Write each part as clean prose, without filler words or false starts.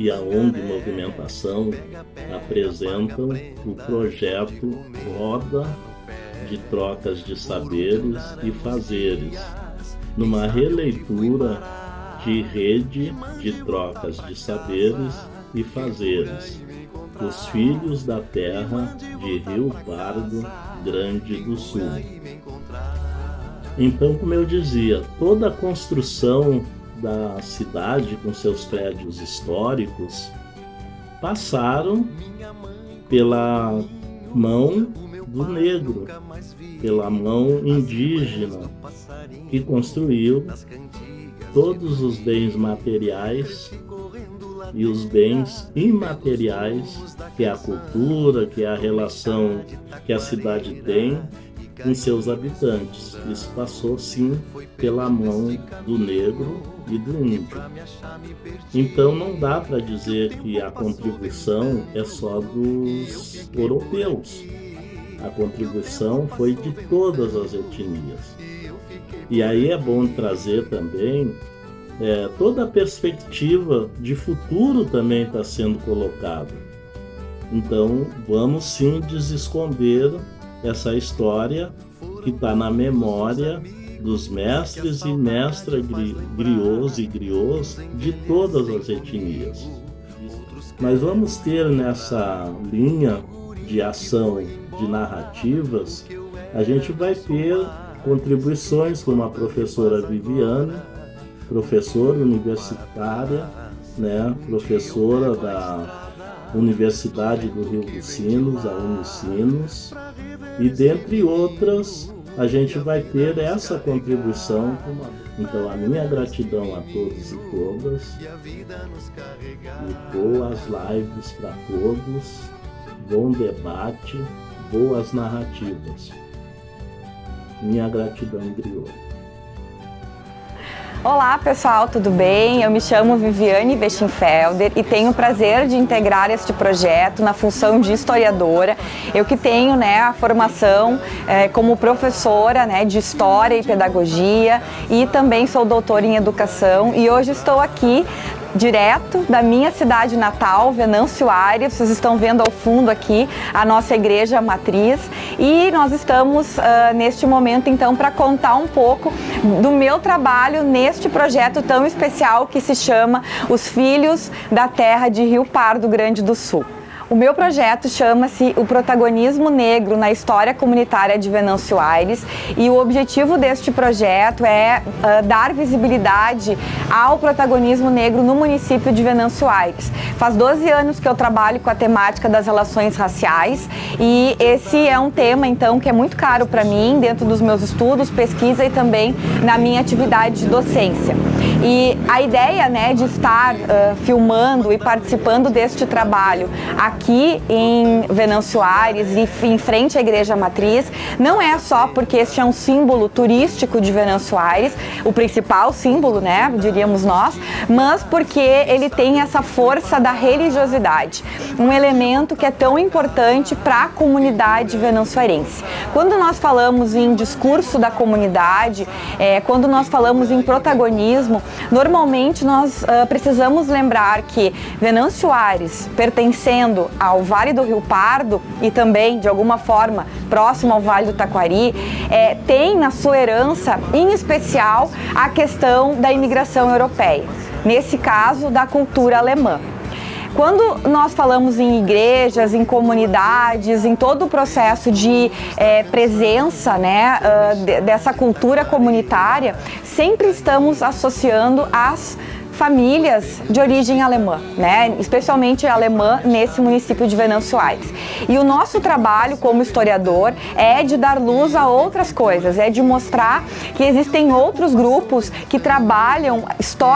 e a ONG Movimentação apresentam o projeto Roda de Trocas de Saberes e Fazeres, numa releitura de Rede de Trocas de Saberes e Fazeres, Os Filhos da Terra de Rio Pardo, Grande do Sul. Então, como eu dizia, toda a construção da cidade com seus prédios históricos passaram pela mão do negro, pela mão indígena, que construiu todos os bens materiais e os bens imateriais, que é a cultura, que é a relação que a cidade tem com seus habitantes. Isso passou, sim, pela mão do negro e do índio. Então não dá para dizer que a contribuição é só dos europeus. A contribuição foi de todas as etnias. E aí é bom trazer também toda a perspectiva de futuro também está sendo colocada. Então vamos sim desesconder essa história que está na memória dos mestres e mestras griots e griots de todas as etnias. Mas vamos ter nessa linha de ação de narrativas, a gente vai ter contribuições como a professora Viviane, professora universitária, professora da Universidade do Rio dos Sinos, a Unicinos, e dentre outras, a gente vai ter essa contribuição. Então, a minha gratidão a todos e todas, e boas lives para todos, bom debate, boas narrativas. Minha gratidão, griot. Olá pessoal, tudo bem? Eu me chamo Viviane Westenfelder e tenho o prazer de integrar este projeto na função de historiadora. Eu que tenho a formação como professora de História e Pedagogia e também sou doutora em Educação e hoje estou aqui direto da minha cidade natal, Venâncio Aires. Vocês estão vendo ao fundo aqui a nossa igreja matriz e nós estamos neste momento então para contar um pouco do meu trabalho neste projeto tão especial que se chama Os Filhos da Terra de Rio Pardo, Grande do Sul. O meu projeto chama-se O Protagonismo Negro na História Comunitária de Venâncio Aires e o objetivo deste projeto é dar visibilidade ao protagonismo negro no município de Venâncio Aires. Faz 12 anos que eu trabalho com a temática das relações raciais e esse é um tema então que é muito caro para mim dentro dos meus estudos, pesquisa e também na minha atividade de docência. E a ideia de estar filmando e participando deste trabalho aqui em Venâncio Aires e em frente à Igreja Matriz, não é só porque este é um símbolo turístico de Venâncio Aires, o principal símbolo, diríamos nós, mas porque ele tem essa força da religiosidade, um elemento que é tão importante para a comunidade venancioarense. Quando nós falamos em discurso da comunidade, quando nós falamos em protagonismo, normalmente nós precisamos lembrar que Venâncio Aires, pertencendo ao Vale do Rio Pardo e também, de alguma forma, próximo ao Vale do Taquari, tem na sua herança, em especial, a questão da imigração europeia, nesse caso, da cultura alemã. Quando nós falamos em igrejas, em comunidades, em todo o processo de presença dessa cultura comunitária, sempre estamos associando as famílias de origem alemã, especialmente alemã nesse município de Venâncio Aires. E o nosso trabalho como historiador é de dar luz a outras coisas, é de mostrar que existem outros grupos que trabalham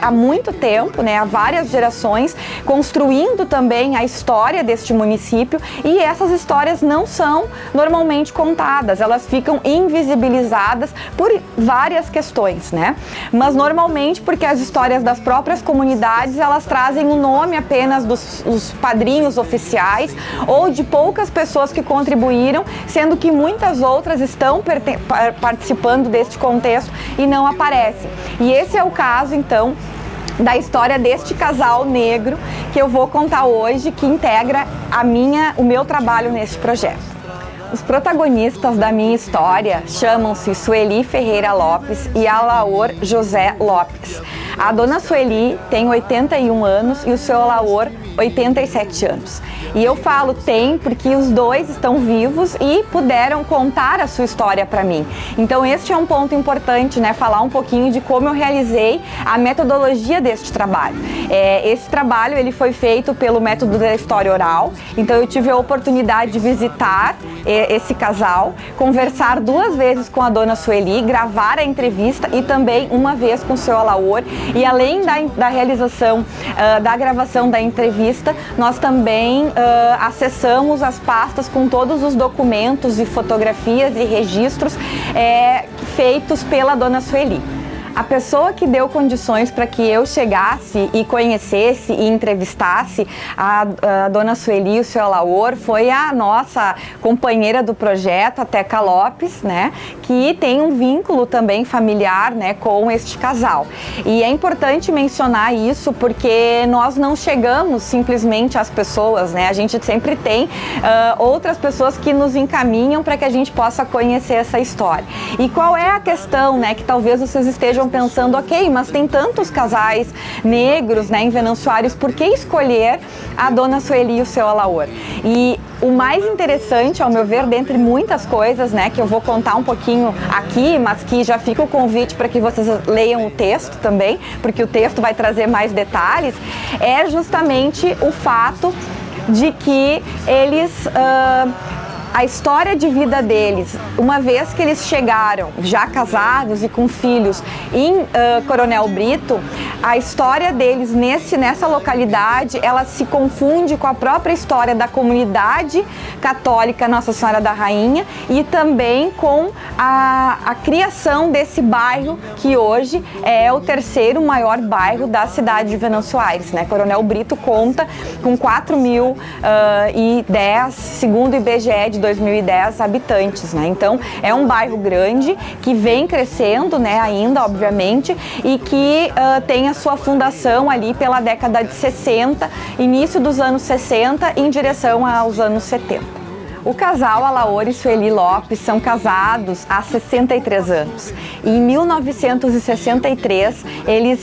há muito tempo, há várias gerações, construindo também a história deste município e essas histórias não são normalmente contadas, elas ficam invisibilizadas por várias questões, Mas normalmente porque as histórias das próprias comunidades, elas trazem o nome apenas dos padrinhos oficiais ou de poucas pessoas que contribuíram, sendo que muitas outras estão participando deste contexto e não aparecem. E esse é o caso, então, da história deste casal negro que eu vou contar hoje, que integra o meu trabalho neste projeto. Os protagonistas da minha história chamam-se Sueli Ferreira Lopes e Alaor José Lopes. A dona Sueli tem 81 anos e o seu Alaor 87 anos. E eu falo tem porque os dois estão vivos e puderam contar a sua história para mim. Então este é um ponto importante, né? Falar um pouquinho de como eu realizei a metodologia deste trabalho. Esse trabalho ele foi feito pelo método da história oral. Então eu tive a oportunidade de visitar esse casal, conversar 2 vezes com a dona Sueli, gravar a entrevista e também uma vez com o seu Alaor. E além da realização da gravação da entrevista, nós também acessamos as pastas com todos os documentos e fotografias e registros feitos pela dona Sueli. A pessoa que deu condições para que eu chegasse e conhecesse e entrevistasse a dona Sueli e o seu Alaor foi a nossa companheira do projeto, a Teca Lopes, né, que tem um vínculo também familiar, né, com este casal. E é importante mencionar isso porque nós não chegamos simplesmente às pessoas, né, a gente sempre tem outras pessoas que nos encaminham para que a gente possa conhecer essa história. E qual é a questão, né, que talvez vocês estejam pensando, ok, mas tem tantos casais negros, né, em Venâncio Aires, por que escolher a dona Sueli e o seu Alaor? E o mais interessante, ao meu ver, dentre muitas coisas, né, que eu vou contar um pouquinho aqui, mas que já fica o convite para que vocês leiam o texto também, porque o texto vai trazer mais detalhes, é justamente o fato de que eles... a história de vida deles, uma vez que eles chegaram já casados e com filhos em Coronel Brito, a história deles nessa localidade, ela se confunde com a própria história da comunidade católica Nossa Senhora da Rainha e também com a criação desse bairro que hoje é o 3º maior bairro da cidade de Venâncio Aires, né? Coronel Brito conta com 4.010, segundo o IBGE de 2010 habitantes, né? Então é um bairro grande que vem crescendo, né, ainda, obviamente, e que tem a sua fundação ali pela década de 60, início dos anos 60, em direção aos anos 70. O casal Alaor e Sueli Lopes são casados há 63 anos. E em 1963 eles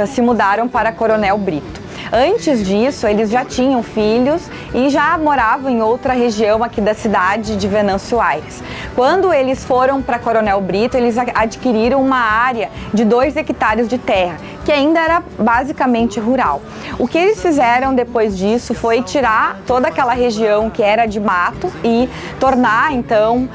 se mudaram para Coronel Brito. Antes disso, eles já tinham filhos e já moravam em outra região aqui da cidade de Venâncio Aires. Quando eles foram para Coronel Brito, eles adquiriram uma área de 2 hectares de terra, que ainda era basicamente rural. O que eles fizeram depois disso foi tirar toda aquela região que era de mato e tornar, então,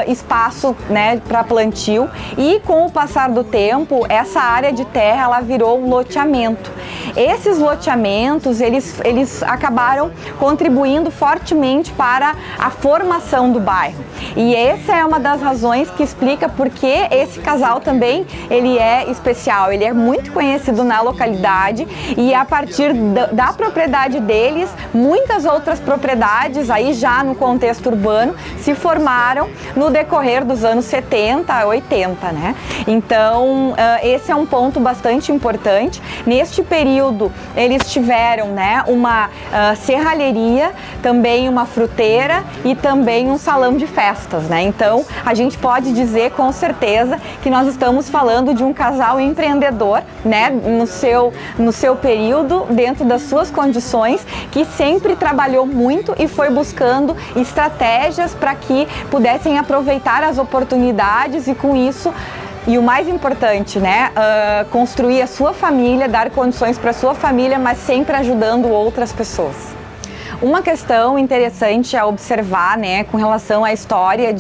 espaço, né, para plantio. E com o passar do tempo, essa área de terra ela virou um loteamento. Esses loteamentos, eles acabaram contribuindo fortemente para a formação do bairro. E essa é uma das razões que explica por que esse casal também ele é especial. Ele é muito conhecido na localidade e a partir da propriedade deles, muitas outras propriedades aí já no contexto urbano se formaram no decorrer dos anos 70 a 80, né? Então, esse é um ponto bastante importante. Neste período, eles tiveram, né, uma serralheria, também uma fruteira e também um salão de festas, né? Então, a gente pode dizer com certeza que nós estamos falando de um casal empreendedor, né, no seu período, dentro das suas condições, que sempre trabalhou muito e foi buscando estratégias para que pudessem aproveitar as oportunidades e com isso, e o mais importante, né, construir a sua família, dar condições para a sua família, mas sempre ajudando outras pessoas. Uma questão interessante a observar, né, com relação à história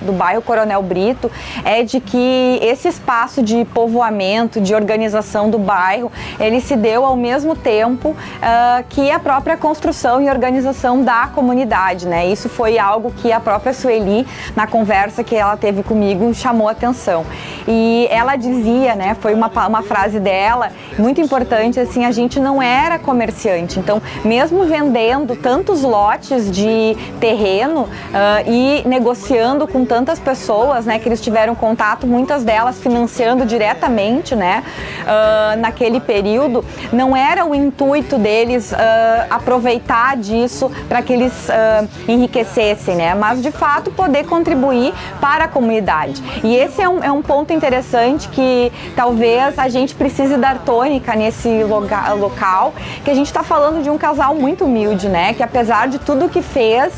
do bairro Coronel Brito é de que esse espaço de povoamento, de organização do bairro, ele se deu ao mesmo tempo que a própria construção e organização da comunidade, né? Isso foi algo que a própria Sueli, na conversa que ela teve comigo, chamou a atenção. E ela dizia, né, foi uma frase dela, muito importante, assim, a gente não era comerciante, então mesmo vendendo tantos lotes de terreno e negociando com tantas pessoas, né, que eles tiveram contato, muitas delas financiando diretamente, né, naquele período, não era o intuito deles aproveitar disso para que eles enriquecessem, né, mas de fato poder contribuir para a comunidade. E esse é um ponto interessante que talvez a gente precise dar tônica nesse local, que a gente está falando de um casal muito humilde, né, que apesar de tudo que fez,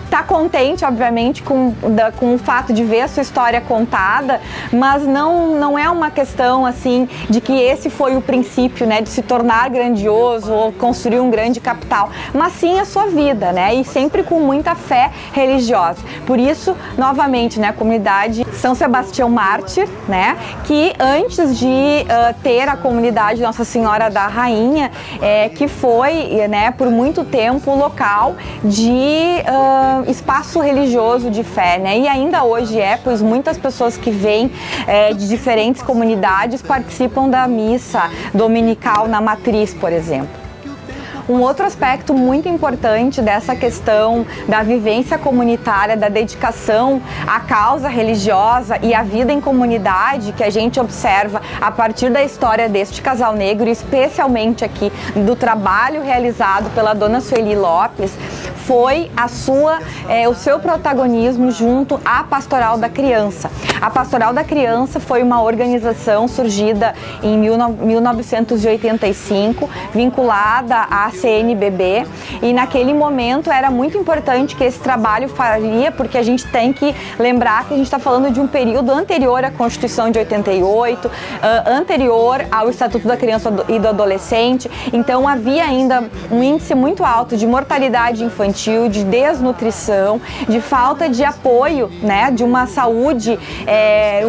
tá contente, obviamente, com o fato de ver a sua história contada, mas não é uma questão, assim, de que esse foi o princípio, né, de se tornar grandioso ou construir um grande capital, mas sim a sua vida, né, e sempre com muita fé religiosa. Por isso, novamente, né, a comunidade São Sebastião Mártir, né, que antes de ter a comunidade Nossa Senhora da Rainha, que foi, né, por muito tempo o local de espaço religioso de fé, né? E ainda hoje pois muitas pessoas que vêm de diferentes comunidades participam da missa dominical na matriz, por exemplo. Um outro aspecto muito importante dessa questão da vivência comunitária, da dedicação à causa religiosa e à vida em comunidade que a gente observa a partir da história deste casal negro, especialmente aqui do trabalho realizado pela dona Sueli Lopes, foi o seu protagonismo junto à Pastoral da Criança. A Pastoral da Criança foi uma organização surgida em 1985, vinculada à CNBB, e naquele momento era muito importante que esse trabalho faria, porque a gente tem que lembrar que a gente está falando de um período anterior à Constituição de 88, anterior ao Estatuto da Criança e do Adolescente, então havia ainda um índice muito alto de mortalidade infantil, de desnutrição, de falta de apoio, né, de uma saúde,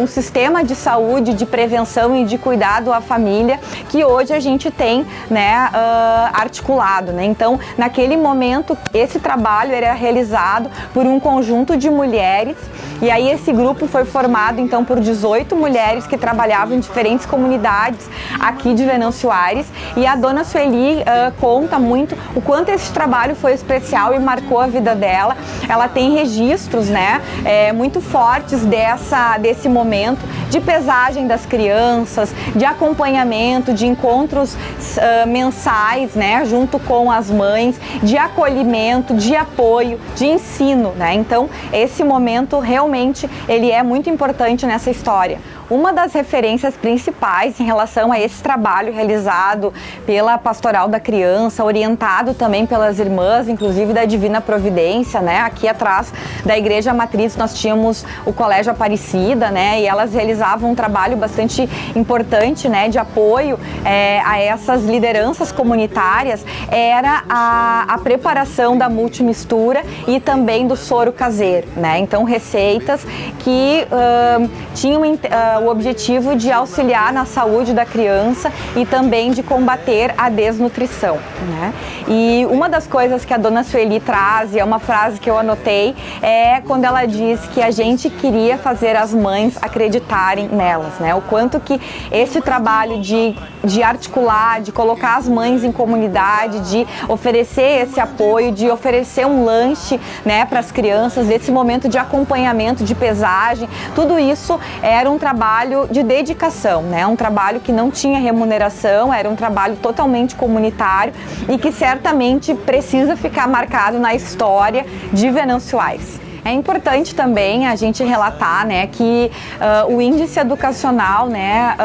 um sistema de saúde, de prevenção e de cuidado à família, que hoje a gente tem, né, articulado, né? Então, naquele momento, esse trabalho era realizado por um conjunto de mulheres, e aí esse grupo foi formado, então, por 18 mulheres que trabalhavam em diferentes comunidades aqui de Venâncio Aires, e a dona Sueli conta muito o quanto esse trabalho foi especial e marcou a vida dela. Ela tem registros, né, muito fortes desse momento de pesagem das crianças, de acompanhamento, de encontros mensais, né, junto com as mães, de acolhimento, de apoio, de ensino, né? Então, esse momento realmente ele é muito importante nessa história. Uma das referências principais em relação a esse trabalho realizado pela Pastoral da Criança, orientado também pelas irmãs, inclusive da Divina Providência, né? Aqui atrás da Igreja Matriz nós tínhamos o Colégio Aparecida, né? E elas realizavam um trabalho bastante importante, né? De apoio a essas lideranças comunitárias, era a preparação da multimistura e também do soro caseiro, né? Então, receitas que tinham o objetivo de auxiliar na saúde da criança e também de combater a desnutrição, né? E uma das coisas que a dona Sueli traz, e é uma frase que eu anotei, é quando ela diz que a gente queria fazer as mães acreditarem nelas, né? O quanto que esse trabalho de articular, de colocar as mães em comunidade, de oferecer esse apoio, de oferecer um lanche, né, para as crianças, esse momento de acompanhamento, de pesagem, tudo isso era um trabalho de dedicação, né? Um trabalho que não tinha remuneração, era um trabalho totalmente comunitário e que certamente precisa ficar marcado na história de Venâncio Aires. É importante também a gente relatar, né, que o índice educacional, né,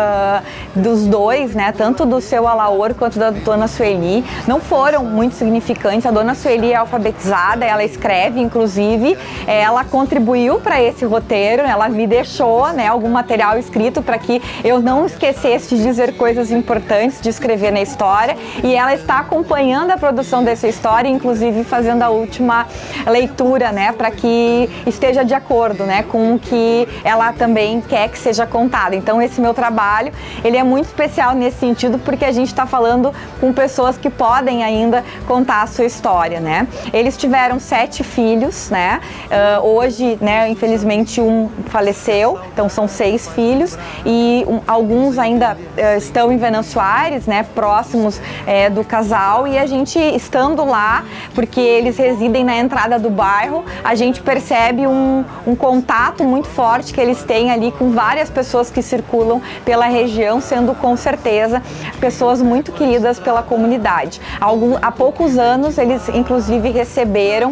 dos dois, né, tanto do seu Alaor quanto da dona Sueli, não foram muito significantes. A dona Sueli é alfabetizada, ela escreve, inclusive, ela contribuiu para esse roteiro, ela me deixou, né, algum material escrito para que eu não esquecesse de dizer coisas importantes, de escrever na história, e ela está acompanhando a produção dessa história, inclusive fazendo a última leitura, né, para que esteja de acordo, né, com o que ela também quer que seja contado. Então, esse meu trabalho, ele é muito especial nesse sentido, porque a gente está falando com pessoas que podem ainda contar a sua história, né. Eles tiveram 7 filhos, né, hoje, né, infelizmente um faleceu, então são 6 filhos, e alguns ainda estão em Venâncio Aires, né, próximos do casal, e a gente estando lá, porque eles residem na entrada do bairro, a gente percebe percebe um contato muito forte que eles têm ali com várias pessoas que circulam pela região, sendo com certeza pessoas muito queridas pela comunidade. Há poucos anos eles inclusive receberam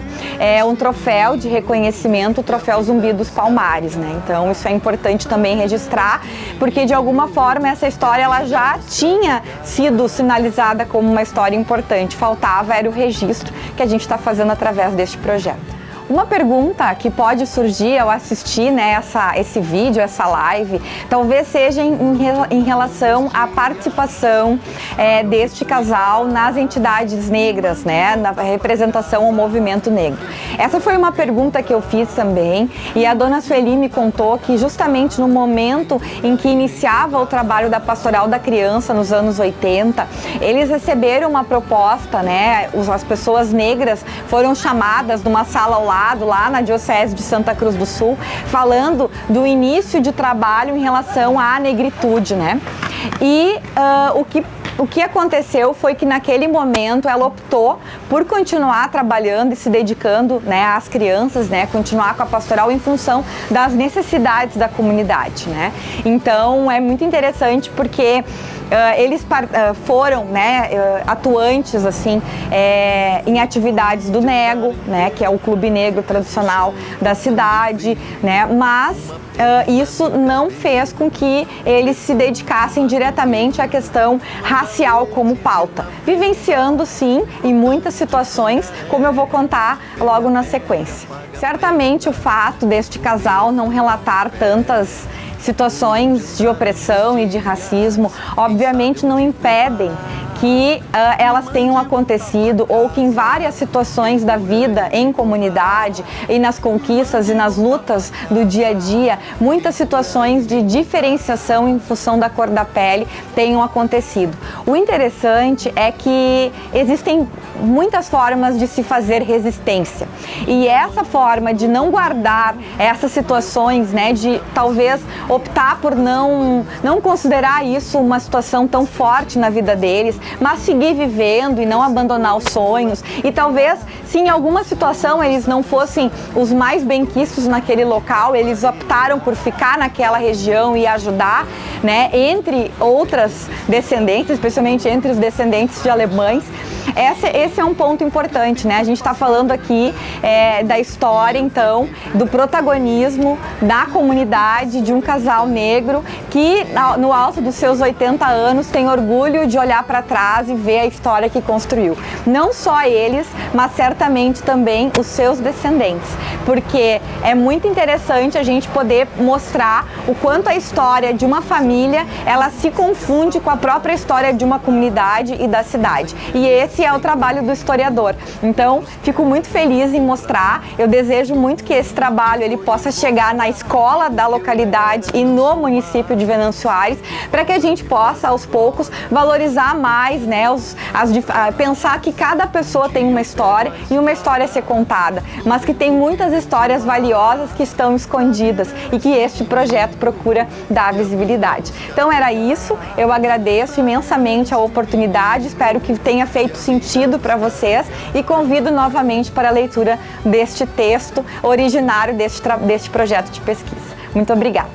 um troféu de reconhecimento, o troféu Zumbi dos Palmares, né? Então isso é importante também registrar, porque de alguma forma essa história ela já tinha sido sinalizada como uma história importante, faltava era o registro que a gente está fazendo através deste projeto. Uma pergunta que pode surgir ao assistir, né, esse vídeo, essa live, talvez seja em relação à participação deste casal nas entidades negras, né, na representação ao movimento negro. Essa foi uma pergunta que eu fiz também, e a dona Sueli me contou que justamente no momento em que iniciava o trabalho da Pastoral da Criança, nos anos 80, eles receberam uma proposta, né, as pessoas negras foram chamadas numa sala ao lado, lá na Diocese de Santa Cruz do Sul, falando do início de trabalho em relação à negritude, né? E o que aconteceu foi que naquele momento ela optou por continuar trabalhando e se dedicando, né, às crianças, né, continuar com a pastoral em função das necessidades da comunidade, né? Então é muito interessante porque eles foram, né, atuantes assim em atividades do Nego, né, que é o clube negro tradicional da cidade, né, mas isso não fez com que eles se dedicassem diretamente à questão racial como pauta, vivenciando sim em muitas situações, como eu vou contar logo na sequência. Certamente o fato deste casal não relatar tantas situações de opressão e de racismo, obviamente não impedem que elas tenham acontecido ou que em várias situações da vida em comunidade e nas conquistas e nas lutas do dia a dia, muitas situações de diferenciação em função da cor da pele tenham acontecido. O interessante é que existem muitas formas de se fazer resistência, e essa forma de não guardar essas situações, né, de talvez optar por não considerar isso uma situação tão forte na vida deles, mas seguir vivendo e não abandonar os sonhos, e talvez se em alguma situação eles não fossem os mais benquistos naquele local, eles optaram por ficar naquela região e ajudar, né, entre outras descendentes, especialmente entre os descendentes de alemães. Esse é um ponto importante, né? A gente está falando aqui da história, então, do protagonismo da comunidade, de um casal negro que, no alto dos seus 80 anos, tem orgulho de olhar para trás e ver a história que construiu. Não só eles, mas certamente também os seus descendentes, porque é muito interessante a gente poder mostrar o quanto a história de uma família, ela se confunde com a própria história de uma comunidade e da cidade. E esse é o trabalho do historiador. Então, fico muito feliz em mostrar. Eu desejo muito que esse trabalho ele possa chegar na escola da localidade e no município de Venâncio Aires, para que a gente possa, aos poucos, valorizar mais, né, pensar que cada pessoa tem uma história e uma história a ser contada, mas que tem muitas histórias valiosas que estão escondidas e que este projeto procura dar visibilidade. Então era isso, eu agradeço imensamente a oportunidade, espero que tenha feito sentido para vocês e convido novamente para a leitura deste texto originário deste projeto de pesquisa. Muito obrigada.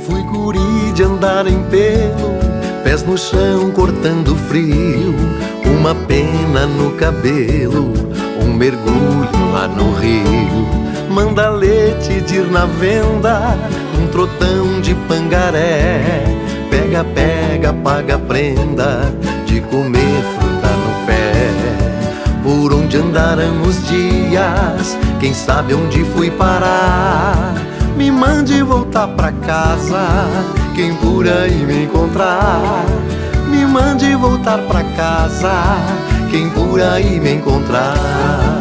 Fui guri de andar em pelo, pés no chão cortando frio, uma pena no cabelo, um mergulho lá no rio, mandalete de ir na venda, um trotão de pangaré, pega, pega, paga prenda, de comer fruta no pé. Por onde andaram os dias, quem sabe onde fui parar, me mande voltar pra casa, quem por aí me encontrar. Me mande voltar pra casa, quem por aí me encontrar.